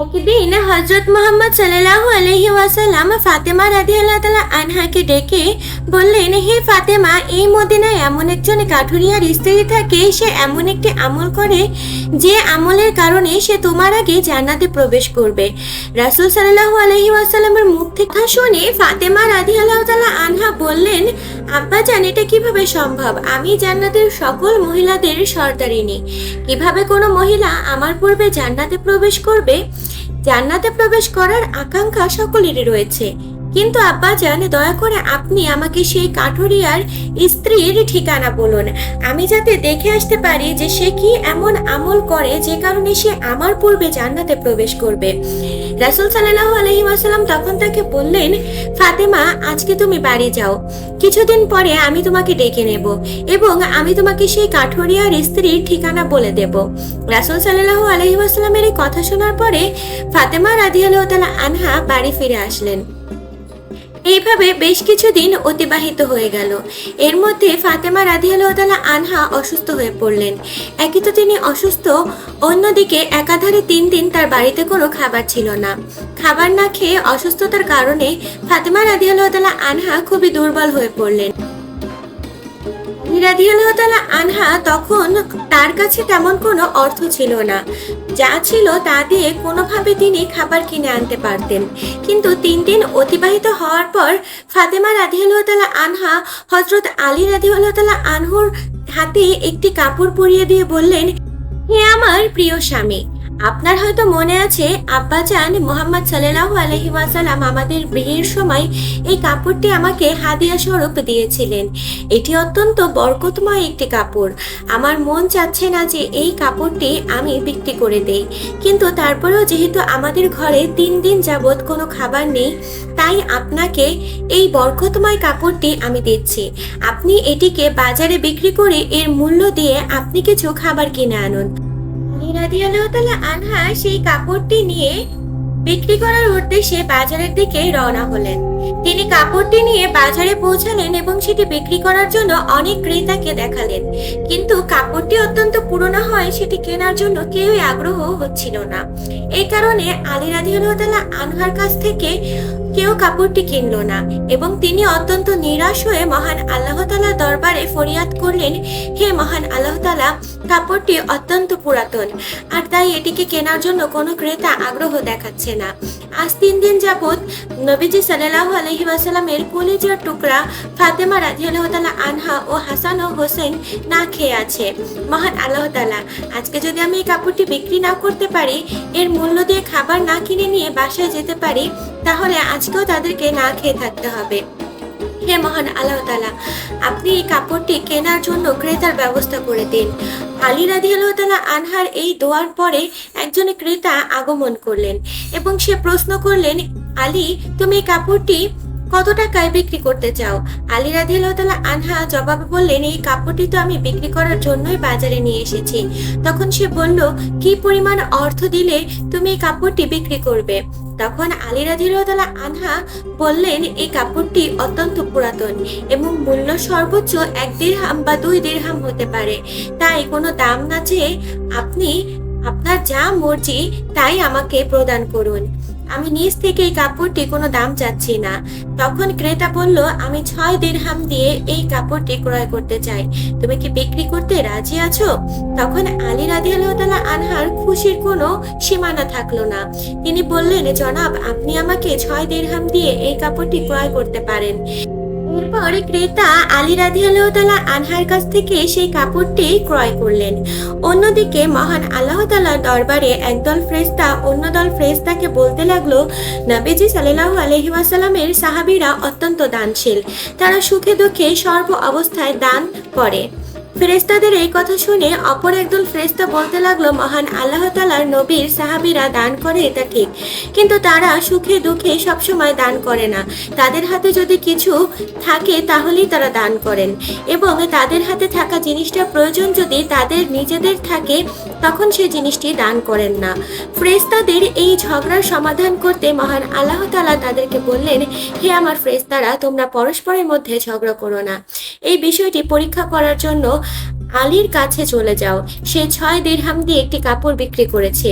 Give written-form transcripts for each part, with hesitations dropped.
একদিন হযরত মুহাম্মদ সাল্লাল্লাহু আলাইহি ওয়াসাল্লাম ফাতেমা রাদিয়াল্লাহু তাআলা আনহাকে ডেকে বললেন, হে ফাতেমা, এই মদিনায় এমন একজন কাঠুরিয়ার স্ত্রী থাকে, সে এমন একটি আমল করে যে আমলের কারণে সে তোমার আগে জান্নাতে প্রবেশ করবে। রাসূল সাল্লাল্লাহু আলাইহি ওয়াসাল্লামের মুখ থেকে কথা শুনে ফাতেমা রাদিয়াল্লাহু তাআলা আনহা বললেন, আব্বাজান, এটা কিভাবে সম্ভব? আমি জান্নাতের সকল মহিলাদের সর্দারিনী, কিভাবে কোনো মহিলা আমার পূর্বে জান্নাতে প্রবেশ করবে? জান্নাতে প্রবেশ করার আকাঙ্ক্ষা সকলেরই রয়েছে, কিন্তু আব্বাজান, দয়া করে আপনি আমাকে সেই কাঠুরিয়ার স্ত্রীর ঠিকানা বলুন, আমি যাতে দেখে আসতে পারি যে সে কি এমন আমল করে যে কারণে সে আমার পূর্বে জান্নাতে প্রবেশ করবে। রাসূল সাল্লাল্লাহু আলাইহি ওয়াসাল্লাম তখন তাকে বললেন, ফাতেমা, আজকে তুমি বাড়ি যাও, কিছুদিন পরে আমি তোমাকে ডেকে নেব এবং আমি তোমাকে সেই কাঠুরিয়ার স্ত্রীর ঠিকানা বলে দেব। রাসূল সাল্লাল্লাহু আলাইহি ওয়াসাল্লামের এই কথা শোনার পরে ফাতেমা রাদিয়াল্লাহু তাআলা আনহা বাড়ি ফিরে আসলেন। এইভাবে বেশ কিছুদিন অতিবাহিত হয়ে গেল। এর মধ্যে ফাতেমা রাদিয়াল্লাহু তাআলা আনহা অসুস্থ হয়ে পড়লেন। একে তো তিনি অসুস্থ, অন্যদিকে একাধারে 3 দিন তার বাড়িতে কোনো খাবার ছিল না। খাবার না খেয়ে অসুস্থতার কারণে ফাতেমা রাদিয়াল্লাহু তাআলা আনহা খুবই দুর্বল হয়ে পড়লেন। রাদিয়াল্লাহু তাআলা আনহা তখন তার কাছে তেমন কোনো অর্থ ছিল না, যা ছিল তা দিয়ে কোনোভাবে তিনি খাবার কিনে আনতে পারতেন। কিন্তু 3 দিন অতিবাহিত হওয়ার পর ফাতেমা রাদিয়াল্লাহু তাআলা আনহা হযরত আলী রাদিয়াল্লাহু তাআলা আনহুর হাতে একটি কাপড় পরিয়ে দিয়ে বললেন, হে আমার প্রিয় স্বামী, আপনার হয়তো মনে আছে আব্বাজান মুহাম্মদ সাল্লাল্লাহু আলাইহি ওয়াসাল্লাম আমাদের বিয়ের সময় এই কাপড়টি আমাকে হাদিয়া স্বরূপ দিয়েছিলেন। এটি অত্যন্ত বরকতময় একটি কাপড়। আমার মন চাচ্ছে না যে এই কাপড়টি আমি বিক্রি করে দেই, কিন্তু তারপরেও যেহেতু আমাদের ঘরে 3 দিন যাবৎ কোনো খাবার নেই, তাই আপনাকে এই বরকতময় কাপড়টি আমি দিচ্ছি। আপনি এটিকে বাজারে বিক্রি করে এর মূল্য দিয়ে আপনি কিছু খাবার কিনে আনুন। রাদিয়াল্লাহু তাআলা আনহা সেই কাপড়টি নিয়ে বিক্রি করার উদ্দেশ্যে বাজারের দিকে রওনা হলেন। তিনি কাপড়টি নিয়ে বাজারে পৌঁছালেন এবং সেটি বিক্রি করার জন্য অনেক ক্রেতাকে দেখালেন, কিন্তু কাপড়টি অত্যন্ত পুরনো হয় সেটি কেনার জন্য কেউই আগ্রহ হচ্ছিল না। এই কারণে আলী রাদিয়াল্লাহু তাআলা আনহার কাছ থেকে কেউ কাপড়টি কিনলো না এবং তিনি অত্যন্ত নিরাশ হয়ে মহান আল্লাহ তাআলার দরবারে ফরিয়াদ করলেন, হে মহান আল্লাহ তাআলা, কাপড়টি অত্যন্ত পুরাতন আর তাই এটিকে কেনার জন্য কোনো ক্রেতা আগ্রহ দেখাচ্ছে না। আজ 3 দিন যাবৎ নবীজি সাল্লাল্লাহু আলাইহি ওয়াসাল্লামের কলিজার টুকরা ফাতেমা রাদিয়াল্লাহু তাআলা আনহা ও হাসান ও হোসেন না খেয়ে আছে। মহান আল্লাহ তাআলা, আজকে যদি আমি এই কাপড়টি বিক্রি না করতে পারি, এর মূল্য দিয়ে খাবার না কিনে নিয়ে বাসায় যেতে পারি, তাহলে আজকেও তাদেরকে না খেয়ে থাকতে হবে। হে মহান আল্লাহ তাআলা, আপনি এই কাপড়টি কেনার জন্য ক্রেতার ব্যবস্থা করে দিন। আলী রাদিয়াল্লাহু তাআলা আনহার এই দোয়ার পরে একজন ক্রেতা আগমন করলেন এবং সে প্রশ্ন করলেন, আলী, তুমি এই কাপড়টি কত টাকায় বিক্রি করতে চাও? আলী রাদিয়াল্লাহু তাআলা আনহা জবাবে বললেন, এই কাপড়টি তো আমি বিক্রি করার জন্যই বাজারে নিয়ে এসেছি। তখন সে বলল, কি পরিমাণ অর্থ দিলে তুমি এই কাপড়টি বিক্রি করবে? তখন আলী রাদিয়াল্লাহু তাআলা আনহা বললেন, এই কাপড়টি অত্যন্ত পুরাতন এবং মূল্য সর্বোচ্চ 1 দিরহাম বা 2 দিরহাম হতে পারে, তাই কোনো দাম না চেয়ে আপনি আপনার যা মর্জি তাই আমাকে প্রদান করুন। আমি নিজ থেকে এই কাপড়টি কোনো দাম চাচ্ছি না। তখন ক্রেতা বলল, আমি 6 দিরহাম দিয়ে এই কাপড়টি ক্রয় করতে চাই, তুমি কি বিক্রি করতে রাজি আছো? তখন আলী রাদিয়াল্লাহু তাআলা আনহার খুশির কোনো সীমানা থাকলো না। তিনি বললেন, জনাব, আপনি আমাকে 6 দিরহাম দিয়ে এই কাপড়টি ক্রয় করতে পারেন। এরপর ক্রেতা আলী রাদিয়াল্লাহু তাআলা আনহার কাছ থেকে সেই কাপড়টি ক্রয় করলেন। অন্যদিকে মহান আল্লাহ তাআলার দরবারে একদল ফেরেশতা অন্য দল ফেরেশতাকে বলতে লাগলো, নবীজি সাল্লাল্লাহু আলাইহি ওয়াসাল্লামের সাহাবীরা অত্যন্ত দানশীল, তারা সুখে দুঃখে সর্ব অবস্থায় দান করে। ফেরেশতাদের এই কথা শুনে অপর একদল ফেরেশতা বলতে লাগলো, মহান আল্লাহ তাআলার নবীর সাহাবীরা দান করে এটা ঠিক, কিন্তু তারা সুখে দুঃখে সবসময় দান করে না। তাদের হাতে যদি কিছু থাকে তাহলেই তারা দান করেন এবং তাদের হাতে থাকা জিনিসটার প্রয়োজন যদি তাদের নিজেদের থাকে তখন সেই জিনিসটি দান করেন না। ফেরেশতাদের এই ঝগড়ার সমাধান করতে মহান আল্লাহ তাআলা তাদেরকে বললেন, হে আমার ফেরেশতারা, তোমরা পরস্পরের মধ্যে ঝগড়া করো না। এই বিষয়টি পরীক্ষা করার জন্য আলীর কাছে চলে যাও, সে 6 দিরহাম দিয়ে একটি কাপড় বিক্রি করেছে।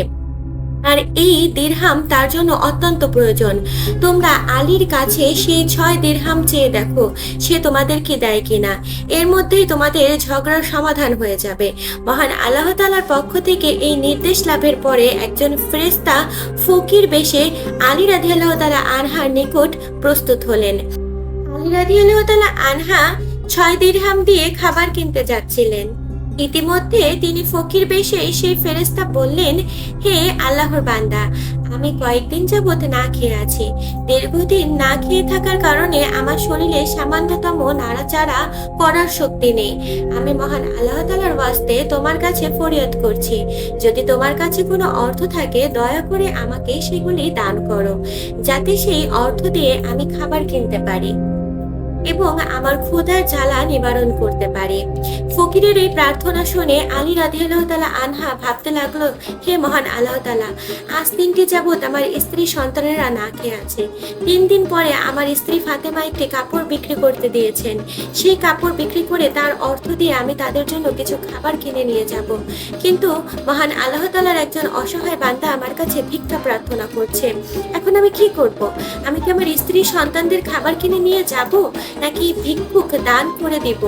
আর এই দিরহাম তার জন্য অত্যন্ত প্রয়োজন। তোমরা আলীর কাছে সেই 6 দিরহাম চেয়ে দেখো সে তোমাদেরকে দেয় কিনা। এর মধ্যেই তোমাদের ঝগড়ার সমাধান হয়ে যাবে। মহান আল্লাহ তাআলার পক্ষ থেকে এই নির্দেশ লাভের পরে একজন ফেরেশতা ফকির বেশে আলী রাদিয়াল্লাহু তাআলা আনহার নিকট প্রস্তুত হলেন। আলী রাদিয়াল্লাহু তাআলা আনহা 6 দিরহাম দিয়ে খাবার কিনতে যাচ্ছিলেন। ইতিমধ্যে তিনি ফকির বেশে সেই ফেরেশতা বললেন, হে আল্লাহর বান্দা, আমি কয়েকদিন যাবত না খেয়ে আছি। দীর্ঘদিন না খেয়ে থাকার কারণে আমার শরীরে সামান্যতম নাড়াচাড়া করার শক্তি নেই। আমি মহান আল্লাহ তাআলার ওয়াস্তে তোমার কাছে ফরিয়াদ করছি, যদি তোমার কাছে কোনো অর্থ থাকে দয়া করে আমাকে সেগুলি দান করো, যাতে সেই অর্থ দিয়ে আমি খাবার কিনতে পারি এবং আমার ক্ষুধার জ্বালা নিবারণ করতে পারে। ফকিরের এই প্রার্থনা শুনে আলী রাদিয়াল্লাহু তাআলা আনহা ভাবতে লাগলো, হে মহান আল্লাহ তাআলা, আজ 3টি যাবত আমার স্ত্রী সন্তানেরা না খেয়ে আছে। 3 দিন পরে আমার স্ত্রী ফাতেমা একটি কাপড় বিক্রি করতে দিয়েছেন। সেই কাপড় বিক্রি করে তার অর্থ দিয়ে আমি তাদের জন্য কিছু খাবার কিনে নিয়ে যাব। কিন্তু মহান আল্লাহ তাআলার একজন অসহায় বান্দা আমার কাছে ভিক্ষা প্রার্থনা করছে। এখন আমি কি করব? আমি কি আমার স্ত্রী সন্তানদের খাবার কিনে নিয়ে যাব, নাকি ভিক্ষুক দান করে দিব?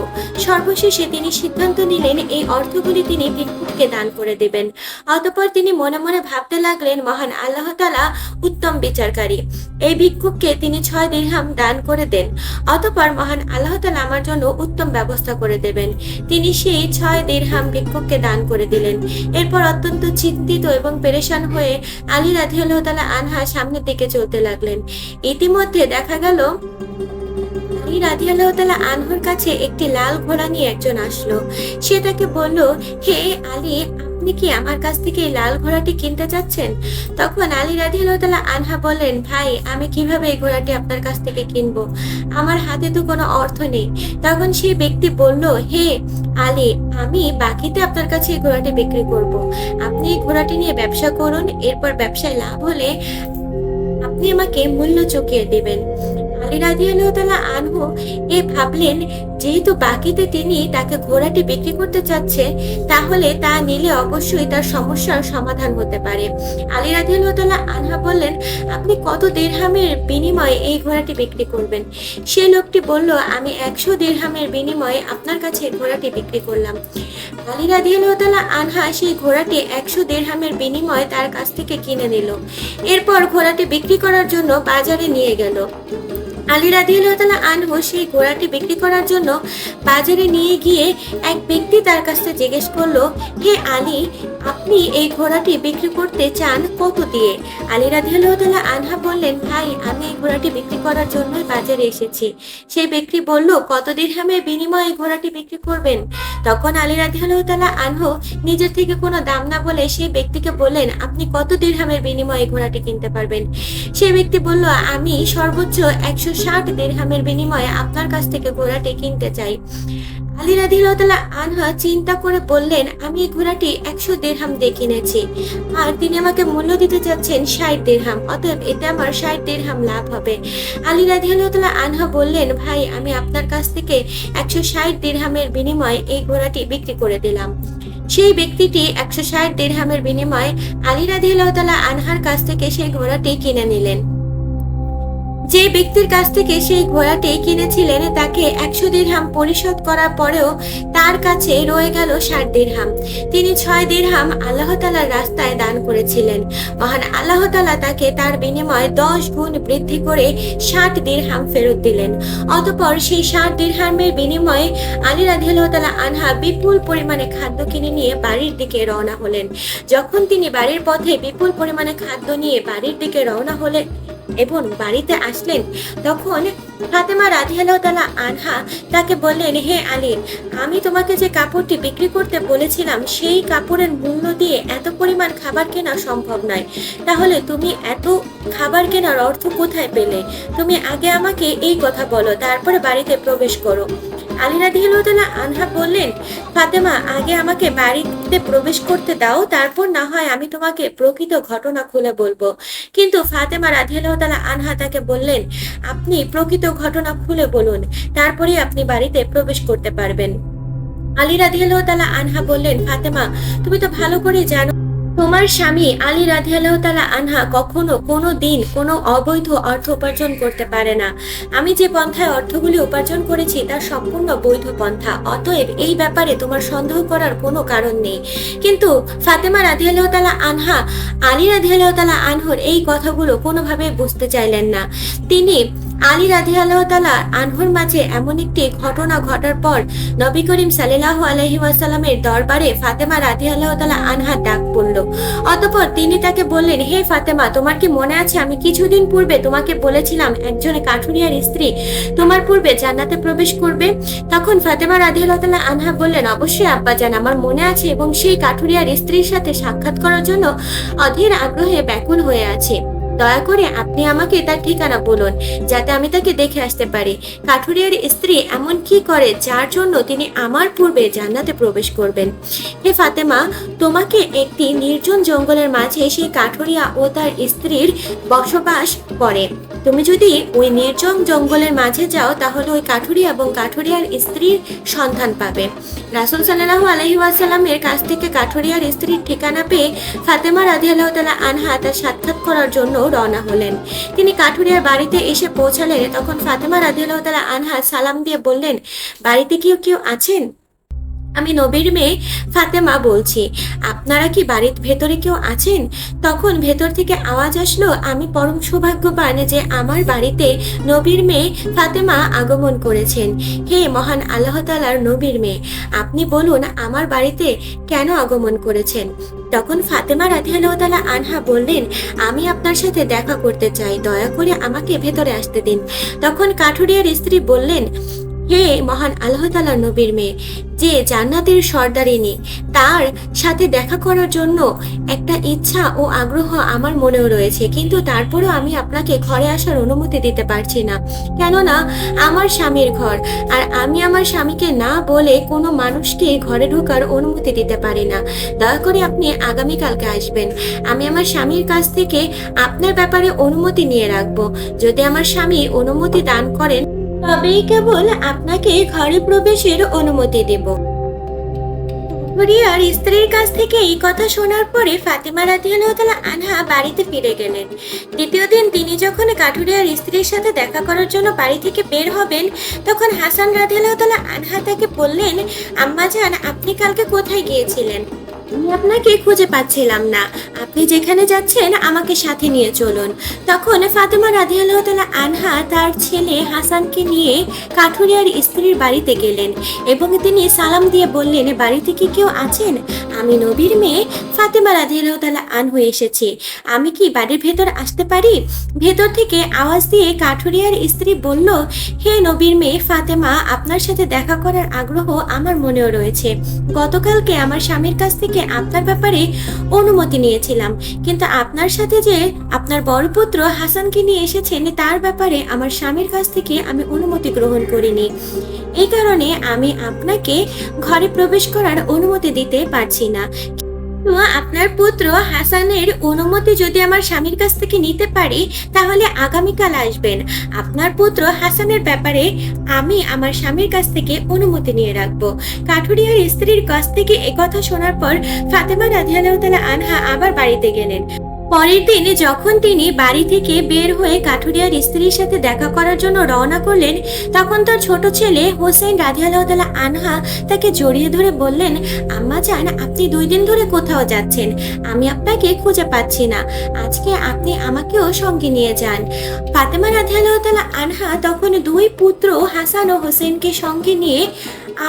সর্বশেষে তিনি সিদ্ধান্ত নিলেন এই অর্থগুলি তিনি ভিক্ষুককে দান করে দেবেন। অতঃপর তিনি মনে মনে ভাবতে লাগলেন, মহান আল্লাহ তাআলা উত্তম বিচারকারী, এই ভিক্ষুককে তিনি 6 দিরহাম দান করে দেন, অতঃপর মহান আল্লাহ তাআলা আমার জন্য উত্তম ব্যবস্থা করে দেবেন। তিনি সেই 6 দিরহাম ভিক্ষুককে দান করে দিলেন। এরপর অত্যন্ত চিন্তিত এবং পেরেশান হয়ে আলী রাদিয়াল্লাহু তাআলা আনহা সামনের দিকে চলতে লাগলেন। ইতিমধ্যে দেখা গেল আলী রাদিয়াল্লাহু তাআলা আনহুর কাছে একটি লাল ঘোড়া নিয়ে একজন আসলো। সে তাকে বলল, হে আলী, আপনি কি আমার কাছ থেকে এই লাল ঘোড়াটি কিনতে চাচ্ছেন? তখন আলী রাদিয়াল্লাহু তাআলা আনহা বললেন, ভাই, আমি কিভাবে এই ঘোড়াটি আপনার কাছ থেকে কিনবো? আমার হাতে তো কোনো অর্থ নেই। তখন সেই ব্যক্তি বলল, হে আলী, আমি বাকিতে আপনার কাছে এই ঘোড়াটি বিক্রি করব। আপনি এই ঘোড়াটি নিয়ে ব্যবসা করুন, এরপর ব্যবসায় লাভ হলে আপনি আমাকে মূল্য চুকিয়ে দিবেন। আলী রাদিয়াল্লাহু তাআলা আনহু ভাবলেন, যেহেতু বাকিতে তিনি তাকে ঘোড়াটি বিক্রি করতে চাচ্ছে, তাহলে তা নিলে অবশ্যই তার সমস্যার সমাধান হতে পারে। আলী রাদিয়াল্লাহু তাআলা আনহা বললেন, আপনি কত দিরহামের বিনিময়ে এই ঘোড়াটি বিক্রি করবেন? সে লোকটি বলল, আমি 100 দিরহামের বিনিময়ে আপনার কাছে ঘোড়াটি বিক্রি করলাম। আলী রাদিয়াল্লাহু তাআলা আনহা সেই ঘোড়াটি 100 দিরহামের বিনিময়ে তার কাছ থেকে কিনে নিল। এরপর ঘোড়াটি বিক্রি করার জন্য বাজারে নিয়ে গেল। আলী রাদিয়াল্লাহু তাআলা আনহু সেই ঘোড়াটি বিক্রি করার জন্য বাজারে নিয়ে গিয়ে এক ব্যক্তি তার কাছে জিজ্ঞেস করলো, হে আলী, আপনি এই ঘোড়াটি বিক্রি করতে চান কত দিয়ে? আলী রাদিয়াল্লাহু তাআলা আনহা বললেন, ভাই, আমি এই ঘোড়াটি বিক্রি করার জন্যই বাজারে এসেছি। সেই ব্যক্তি বলল, কত দিরহামের বিনিময়ে এই ঘোড়াটি বিক্রি করবেন? তখন আলী রাদিয়াল্লাহু তাআলা আনহু নিজের থেকে কোনো দাম না বলে সেই ব্যক্তিকে বললেন, আপনি কত দিরহামের বিনিময়ে ঘোড়াটি কিনতে পারবেন? সেই ব্যক্তি বলল, আমি সর্বোচ্চ 160 দিরহামের বিনিময়ে আপনার কাছ থেকে ঘোড়াটি কিনতে চাই। আলী রাদিয়াল্লাহু তাআলা আনহা চিন্তা করে বললেন, আমি এই ঘোড়াটি 100 দিরহাম দিয়ে কিনেছি, আর তিনি আমাকে মূল্য দিতে চাচ্ছেন 60 দিরহাম, অতএব এতে আমার 60 দিরহাম লাভ হবে। আলী রাদিয়াল্লাহু তাআলা আনহা বললেন, ভাই, আমি আপনার কাছ থেকে 160 দিরহামের বিনিময়ে এই ঘোড়াটি বিক্রি করে দিলাম। সেই ব্যক্তিটি 160 দিরহামের বিনিময়ে আলী রাদিয়াল্লাহু তাআলা আনহার কাছ থেকে সেই ঘোড়াটি কিনে নিলেন। যে ব্যক্তির কাছ থেকে সেই ঘোড়াটি কিনেছিলেন তাকে 100 দিরহাম পরিশোধ করার পরেও তার কাছে রয়ে গেল 60 দিরহাম। তিনি 6 দিরহাম আল্লাহ তাআলার রাস্তায় দান করেছিলেন। মহান আল্লাহ তাআলা তাকে তার বিনিময়ে 10 গুণ বৃদ্ধি করে 60 দিরহাম ফেরত দিলেন। অতঃপর সেই 60 দিরহামের বিনিময়ে আলী রাদিয়াল্লাহু তাআলা আনহা বিপুল পরিমাণে খাদ্য কিনে নিয়ে বাড়ির দিকে রওনা হলেন। যখন তিনি বাড়ির পথে বিপুল পরিমাণে খাদ্য নিয়ে বাড়ির দিকে রওনা হলেন এবং বাড়িতে আসলেন, তখন ফাতেমা রাদিয়াল্লাহু তাআলা আনহা তাকে বললেন, হে আলী, আমি তোমাকে যে কাপড়টি বিক্রি করতে বলেছিলাম সেই কাপড়ের মূল্য দিয়ে এত পরিমাণ খাবার কেনা সম্ভব নয়। তাহলে তুমি এত খাবার কেনার অর্থ কোথায় পেলে? তুমি আগে আমাকে এই কথা বলো, তারপরে বাড়িতে প্রবেশ করো। আলী রাদিয়াল্লাহু তাআলা আনহা বললেন, ফাতেমা, আগে আমাকে বাড়িতে প্রবেশ করতে দাও, তারপর না হয় আমি তোমাকে প্রকৃত ঘটনা খুলে বলবো। কিন্তু ফাতেমা রাদিয়াল্লাহু তাআলা আনহা তাকে বললেন, আপনি প্রকৃত ঘটনা খুলে বলুন, তারপরে আপনি বাড়িতে প্রবেশ করতে পারবেন। আলী রাদিয়াল্লাহু তাআলা আনহা বললেন, ফাতেমা, তুমি তো ভালো করে জানো তোমার স্বামী আলী রাদিয়াল্লাহু তাআলা আনহা কখনো কোনো দিন কোনো অবৈধ অর্থ উপার্জন করতে পারে না। আমি যে পন্থায় অর্থগুলি উপার্জন করেছি তা সম্পূর্ণ বৈধ পন্থা, অতএব এই ব্যাপারে তোমার সন্দেহ করার কোনো কারণ নেই। কিন্তু ফাতেমা রাদিয়াল্লাহু তাআলা আনহা আলী রাদিয়াল্লাহু তাআলা আনহুর এই কথাগুলো কোনোভাবে বুঝতে চাইলেন না। তিনি আলী রাদিয়াল্লাহু তাআলা আনহুর মাঝে এমন একটি ঘটনা ঘটার পর নবী করিম সাল্লাল্লাহু আলাইহি ওয়াসাল্লামের দরবারে ফাতেমা রাদিয়াল্লাহু তাআলা আনহা ডাক পড়ল। অতঃপর তিনি তাকে বললেন, হে ফাতেমা, তোমার কি মনে আছে আমি কিছুদিন পূর্বে তোমাকে বলেছিলাম একজন কাঠুরিয়ার স্ত্রী তোমার পূর্বে জান্নাতে প্রবেশ করবে? তখন ফাতেমা রাদিয়াল্লাহু তাআলা আনহা বললেন, অবশ্যই আব্বাজান, আমার মনে আছে এবং সেই কাঠুরিয়ার স্ত্রীর সাথে সাক্ষাৎ করার জন্য অধীর আগ্রহে ব্যাকুল হয়ে আছে। দয়া করে আপনি আমাকে তার ঠিকানা বলুন যাতে আমি তাকে দেখে আসতে পারি। কাঠুরিয়ার স্ত্রী এমন কি করে যার জন্য তিনি আমার পূর্বে জান্নাতে প্রবেশ করবেন? হে ফাতেমা, তোমাকে একটি নির্জন জঙ্গলের মাঝে সেই কাঠুরিয়া ও তার স্ত্রীর বসবাস করে। তুমি যদি ওই নির্জন জঙ্গলের মাঝে যাও তাহলে ওই কাঠুরিয়া এবং কাঠুরিয়ার স্ত্রীর সন্ধান পাবে। রাসূল সাল্লাল্লাহু আলাইহি ওয়াসাল্লামের কাছ থেকে কাঠুরিয়ার স্ত্রীর ঠিকানা পেয়ে ফাতেমা রাদিয়াল্লাহু তাআলা আনহা তার সাক্ষাৎ করার জন্য রওনা হলেন। তিনি কাঠুরিয়ার বাড়িতে এসে পৌঁছালেন। তখন ফাতেমা রাদিয়াল্লাহু তাআলা আনহা সালাম দিয়ে বললেন, বাড়িতে কেউ কেউ আছেন? আমি নবীর মেয়ে ফাতেমা বলছি, আপনারা কি বাড়ির ভেতরে কেউ আছেন? তখন ভেতর থেকে আওয়াজ আসলো, আমি পরম সৌভাগ্যবান যে আমার বাড়িতে নবীর মেয়ে ফাতেমা আগমন করেছেন। হে মহান আল্লাহ তাআলার নবীর মেয়ে, আপনি বলুন আমার বাড়িতে কেন আগমন করেছেন? তখন ফাতেমা রাদিয়াল্লাহু তাআলা আনহা বললেন, আমি আপনার সাথে দেখা করতে চাই, দয়া করে আমাকে ভেতরে আসতে দিন। তখন কাঠুরিয়ার স্ত্রী বললেন, হে মহান আল্লাহ তাআলার নবীর মেয়ে, যে জান্নাতের সর্দারিনী তার সাথে দেখা করার জন্য একটা ইচ্ছা ও আগ্রহ আমার মনেও রয়েছে, কিন্তু তারপরেও আমি আপনাকে ঘরে আসার অনুমতি দিতে পারছি না, কেননা আমার স্বামীর ঘর, আর আমি আমার স্বামীকে না বলে কোনো মানুষকে ঘরে ঢোকার অনুমতি দিতে পারি না। দয়া করে আপনি আগামীকালকে আসবেন। আমি আমার স্বামীর কাছ থেকে আপনার ব্যাপারে অনুমতি নিয়ে রাখবো। যদি আমার স্বামী অনুমতি দান করেন তবেই কেবল আপনাকে ঘরে প্রবেশের অনুমতি দেব। কাঠুরিয়ার স্ত্রীর কাছ থেকে এই কথা শোনার পরে ফাতেমা রাদিয়াল্লাহু তাআলা আনহা বাড়িতে ফিরে গেলেন। দ্বিতীয় দিন তিনি যখন কাঠুরিয়ার স্ত্রীর সাথে দেখা করার জন্য বাড়ি থেকে বের হবেন, তখন হাসান রাদিয়াল্লাহু তাআলা আনহা তাকে বললেন, আম্মাজান, আপনি কালকে কোথায় গিয়েছিলেন? আমি আপনাকে খুঁজে পাচ্ছিলাম না, আপনি যেখানে যাচ্ছেন আমাকে সাথে নিয়ে চলুন। তখন ফাতেমা রাদিয়াল্লাহু তাআলা আনহা তার ছেলে হাসানকে নিয়ে কাঠুরিয়ার স্ত্রীর বাড়িতে গেলেন এবং তিনি সালাম দিয়ে বললেন, বাড়িতে কি কেউ আছেন? আমি নবীর মেয়ে ফাতেমা রাদিয়াল্লাহু তাআলা আনহু এসেছি, আমি কি বাড়ির ভেতর আসতে পারি? ভেতর থেকে আওয়াজ দিয়ে কাঠুরিয়ার স্ত্রী বলল, হে নবীর মেয়ে ফাতেমা, আপনার সাথে দেখা করার আগ্রহ আমার মনেও রয়েছে। গতকালকে আমার স্বামীর কাছ থেকে আপনার ব্যাপারে অনুমতি নিয়েছিলাম, কিন্তু আপনার সাথে যে আপনার বড় পুত্র হাসানকে নিয়ে এসেছেন তার ব্যাপারে আমার স্বামীর কাছ থেকে আমি অনুমতি গ্রহণ করিনি। এই কারণে আমি আপনাকে ঘরে প্রবেশ করার অনুমতি দিতে পারছি না। তো আপনার পুত্র হাসানের অনুমতি যদি আমার স্বামীর কাছ থেকে নিতে পারি তাহলে আগামীকাল আসবেন। আপনার পুত্র হাসানের ব্যাপারে আমি আমার স্বামীর কাছ থেকে অনুমতি নিয়ে রাখবো। কাঠুরিয়ার স্ত্রীর কাছ থেকে একথা শোনার পর ফাতেমা রাদিয়াল্লাহু তাআলা আনহা আবার বাড়িতে গেলেন। পরের দিন যখন তিনি বাড়ি থেকে বের হয়ে কাঠুরিয়ার স্ত্রীর সাথে দেখা করার জন্য রওনা করলেন, তখন তার ছোট ছেলে হোসেন রাদিয়াল্লাহু তাআলা আনহা তাকে জড়িয়ে ধরে বললেন, আম্মা জান, আপনি 2 দিন ধরে কোথাও যাচ্ছেন, আমি আপনাকে খুঁজে পাচ্ছি না, আজকে আপনি আমাকেও সঙ্গে নিয়ে যান। ফাতেমা রাদিয়াল্লাহু তাআলা আনহা তখন 2 পুত্র হাসান ও হোসেনকে সঙ্গে নিয়ে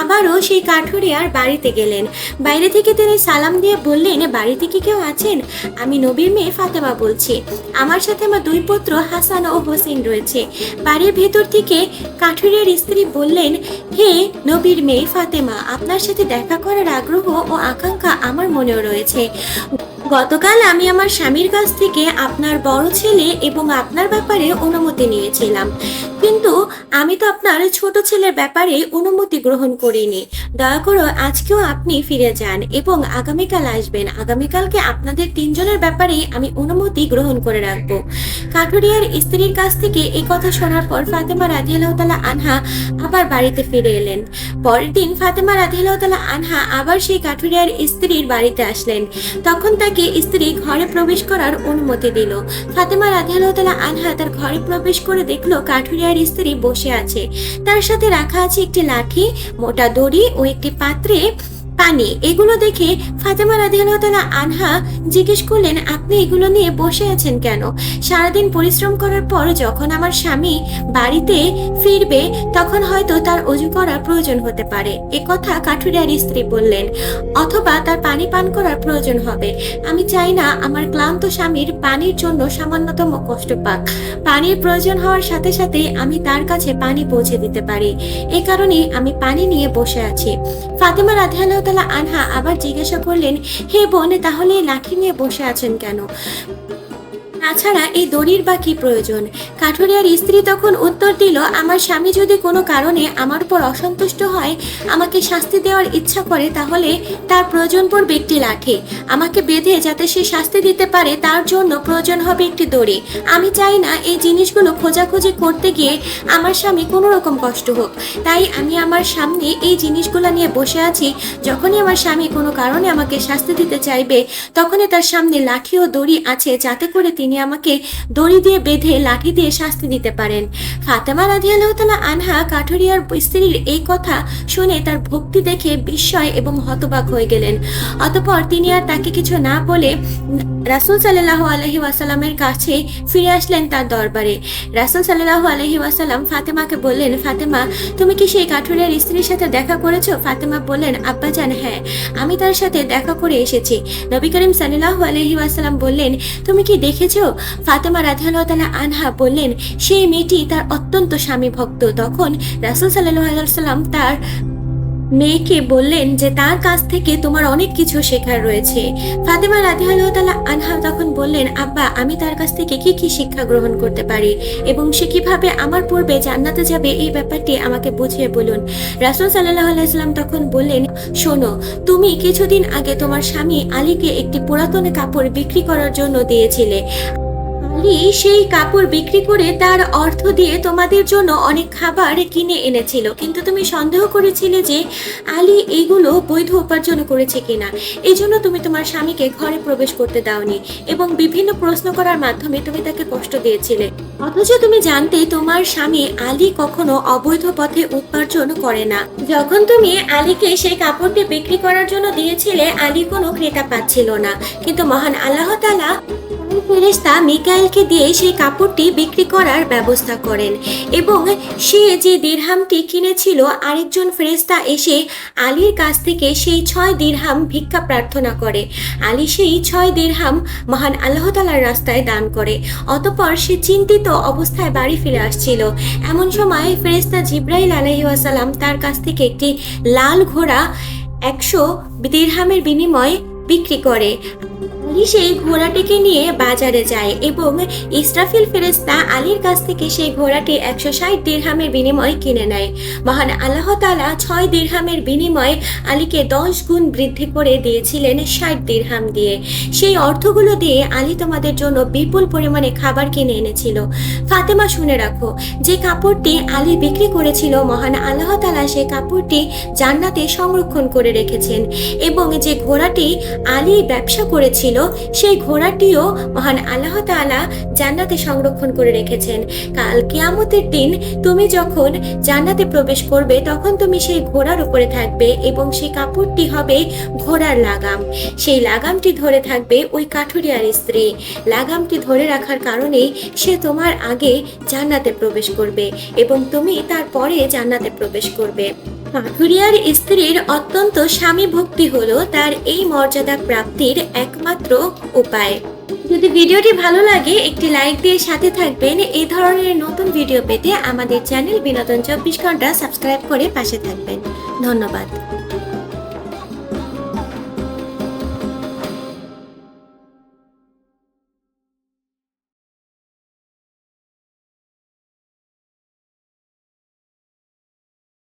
আবারও সেই কাঠুরিয়ার বাড়িতে গেলেন। বাইরে থেকে তিনি সালাম দিয়ে বললেন, বাড়িতে কি কেউ আছেন? আমি নবীর মেয়ে ফাতেমা বলছি, আমার সাথে আমার 2 পুত্র হাসান ও হোসেন রয়েছে। বাড়ির ভেতর থেকে কাঠুরিয়ার স্ত্রী বললেন, হে নবীর মেয়ে ফাতেমা, আপনার সাথে দেখা করার আগ্রহ ও আকাঙ্ক্ষা আমার মনেও রয়েছে। গতকাল আমি আমার স্বামীর কাছ থেকে আপনার বড় ছেলে এবং আপনার ব্যাপারে অনুমতি নিয়েছিলাম, কিন্তু আমি তো আপনার ছোট ছেলের ব্যাপারে অনুমতি গ্রহণ করিনি। দয়া করে আজকেও আপনি ফিরে যান এবং আগামীকাল আসবেন। আগামীকালকে আপনাদের 3 জনের ব্যাপারে আমি অনুমতি গ্রহণ করে রাখবো। কাঠুরিয়ার স্ত্রীর কাছ থেকে এই কথা শোনার পর ফাতেমা রাদিয়াল্লাহু তাআলা আনহা আবার বাড়িতে ফিরে এলেন। পরের দিন ফাতেমা রাদিয়াল্লাহু তাআলা আনহা আবার সেই কাঠুরিয়ার স্ত্রীর বাড়িতে আসলেন। তখন তাকে স্ত্রী ঘরে প্রবেশ করার অনুমতি দিল। ফাতেমা রাদিয়াল্লাহু তাআলা আনহা তার ঘরে প্রবেশ করে দেখলো কাঠুরিয়ার স্ত্রী বসে আছে। তার সাথে রাখা আছে একটি লাঠি, মোটা দড়ি ও একটি পাত্রে পানি। এগুলো দেখে ফাতেমা রাদিয়াল্লাহু তাআলা আনহা জিজ্ঞেস করলেন, আপনি এগুলো নিয়ে বসে আছেন কেন? সারাদিন পরিশ্রম করার পর যখন আমার স্বামী বাড়িতে ফিরবে তখন হয়তো তার অজু করার প্রয়োজন হতে পারে। এ কথা কাঠুরিয়ার স্ত্রী বললেন, অথবা তার পানি পান করার প্রয়োজন হবে। আমি চাই না আমার ক্লান্ত স্বামীর পানির জন্য সামান্যতম কষ্ট পাক। পানির প্রয়োজন হওয়ার সাথে সাথে আমি তার কাছে পানি পৌঁছে দিতে পারি। এ কারণে আমি পানি নিয়ে বসে আছি। ফাতেমা রাদিয়াল্লাহু তাআলা আনহা আবার জিজ্ঞাসা করলেন, হে বোন, তাহলে এই লাঠি নিয়ে বসে আছেন কেন? তাছাড়া এই দড়ির বা কি প্রয়োজন? কাঠুরিয়ার স্ত্রী তখন উত্তর দিল, আমার স্বামী যদি কোনো কারণে আমার উপর অসন্তুষ্ট হয়, আমাকে শাস্তি দেওয়ার ইচ্ছা করে, তাহলে তার প্রয়োজন পড়বে একটি লাঠি। আমাকে বেঁধে যাতে সে শাস্তি দিতে পারে তার জন্য প্রয়োজন হবে একটি দড়ি। আমি চাই না এই জিনিসগুলো খোঁজাখুঁজি করতে গিয়ে আমার স্বামী কোনো রকম কষ্ট হোক। তাই আমি আমার সামনে এই জিনিসগুলো নিয়ে বসে আছি। যখনই আমার স্বামী কোনো কারণে আমাকে শাস্তি দিতে চাইবে তখনই তার সামনে লাঠি ও দড়ি আছে, যাতে করে তিনি আমাকে দড়ি দিয়ে বেঁধে লাঠি দিয়ে শাস্তি দিতে পারেন। ফাতেমা রাদিয়াল্লাহু তাআলা আনহা কাঠুরিয়ার স্ত্রীর এই কথা শুনে তার ভক্তি দেখে বিস্ময় এবং হতবাক হয়ে গেলেন। অতঃপর তিনি আর তাকে কিছু না বলে রাসূল সাল্লাল্লাহু আলাইহি ওয়াসাল্লামের কাছে ফিরে আসলেন তার দরবারে। রাসূল সাল্লাল্লাহু আলাইহি ওয়াসাল্লাম ফাতেমাকে বললেন, ফাতেমা, তুমি কি সেই কাঠুরিয়ার স্ত্রীর সাথে দেখা করেছো? ফাতেমা বললেন, আব্বাজান, হ্যাঁ, আমি তার সাথে দেখা করে এসেছি। নবী করিম সাল্লাল্লাহু আলাইহি ওয়াসাল্লাম বললেন, তুমি কি দেখেছো? ফাতেমা রাদিয়াল্লাহু তাআলা আনহা বললেন, সেই মেয়েটি তার অত্যন্ত স্বামী ভক্ত। তখন রাসূল সাল্লাল্লাহু আলাইহি ওয়াসাল্লাম তার মেয়েকে বললেন যে তার কাছ থেকে তোমার অনেক কিছু শেখার রয়েছে। ফাতেমা রাদিয়াল্লাহু তাআলা আনহা তখন বললেন, আব্বা, আমি তার কাছ থেকে কি কি শিক্ষা গ্রহণ করতে পারি এবং সে কিভাবে আমার পূর্বে জান্নাতে যাবে এই ব্যাপারটি আমাকে বুঝিয়ে বলুন। রাসূল সাল্লাল্লাহু আলাইহি ওয়াসাল্লাম তখন বললেন, শোনো, তুমি কিছুদিন আগে তোমার স্বামী আলীকে একটি পুরাতন কাপড় বিক্রি করার জন্য দিয়েছিলে। আলী সেই কাপড় বিক্রি করে তার অর্থ দিয়ে তোমাদের জন্য অনেক খাবার কিনে এনেছিল, কিন্তু তুমি সন্দেহ করেছিলে যে আলী এগুলো বৈধ উপার্জন করেছে কিনা। এই জন্য তুমি তোমার স্বামীকে ঘরে প্রবেশ করতে দাওনি এবং বিভিন্ন প্রশ্ন করার মাধ্যমে তুমি তাকে কষ্ট দিয়েছিলে। অথচ তুমি জানতে তোমার স্বামী আলী কখনো অবৈধ পথে উপার্জন করে না। যখন তুমি আলীকে সেই কাপড়টি বিক্রি করার জন্য দিয়েছিলে, আলী কোনো ক্রেতা পাচ্ছিল না, কিন্তু মহান আল্লাহ তাআলা ফেরেশতা মিকাইলকে দিয়ে সেই কাপড়টি বিক্রি করার ব্যবস্থা করেন এবং সে যে দিরহামটি কিনেছিল, আরেকজন ফেরেশতা এসে আলীর কাছ থেকে সেই 6 দিরহাম ভিক্ষা প্রার্থনা করে। আলী সেই 6 দিরহাম মহান আল্লাহ তাআলার রাস্তায় দান করে। অতঃপর সে চিন্তিত অবস্থায় বাড়ি ফিরে আসছিল। এমন সময় ফেরেশতা জিবরাইল আলাইহিস সালাম তার কাছ থেকে একটি লাল ঘোড়া 100 দিরহামের বিনিময়ে বিক্রি করে। আলী সেই ঘোড়াটিকে নিয়ে বাজারে যায় এবং ইসরাফিল ফেরেশতা আলীর কাছ থেকে সেই ঘোড়াটি 160 দিরহামের বিনিময়ে কিনে নেয়। মহান আল্লাহ তাআলা 6 দিরহামের বিনিময়ে আলীকে 10 গুণ বৃদ্ধি করে দিয়েছিলেন 60 দিরহাম দিয়ে। সেই অর্থগুলো দিয়ে আলী তোমাদের জন্য বিপুল পরিমাণে খাবার কিনে এনেছিল। ফাতেমা, শুনে রাখো, যে কাপড়টি আলী বিক্রি করেছিল, মহান আল্লাহ তাআলা সেই কাপড়টি জান্নাতে সংরক্ষণ করে রেখেছেন এবং যে ঘোড়াটি আলী ব্যবসা করেছিল সেই ঘোড়াটিও মহান আল্লাহ তাআলা জান্নাতে সংরক্ষণ করে রেখেছেন। কাল কিয়ামতের দিন তুমি যখন জান্নাতে প্রবেশ করবে তখন তুমি সেই ঘোড়ার উপরে থাকবে এবং সেই কাপড়টি হবে ঘোড়ার লাগাম। সেই লাগামটি ধরে থাকবে ওই কাঠুরিয়ার স্ত্রী। লাগামটি ধরে রাখার কারণেই সে তোমার আগে জান্নাতে প্রবেশ করবে এবং তুমি তারপরে জান্নাতে প্রবেশ করবে। কাঠুরিয়ার স্ত্রীর অত্যন্ত স্বামী ভক্তি হলো তার এই মর্যাদা প্রাপ্তির একমাত্র উপায়। যদি ভিডিওটি ভালো লাগে একটি লাইক দিয়ে সাথে থাকবেন। এই ধরনের নতুন ভিডিও পেতে আমাদের চ্যানেল বিনোদন 24 ঘন্টা সাবস্ক্রাইব করে পাশে থাকবেন। ধন্যবাদ।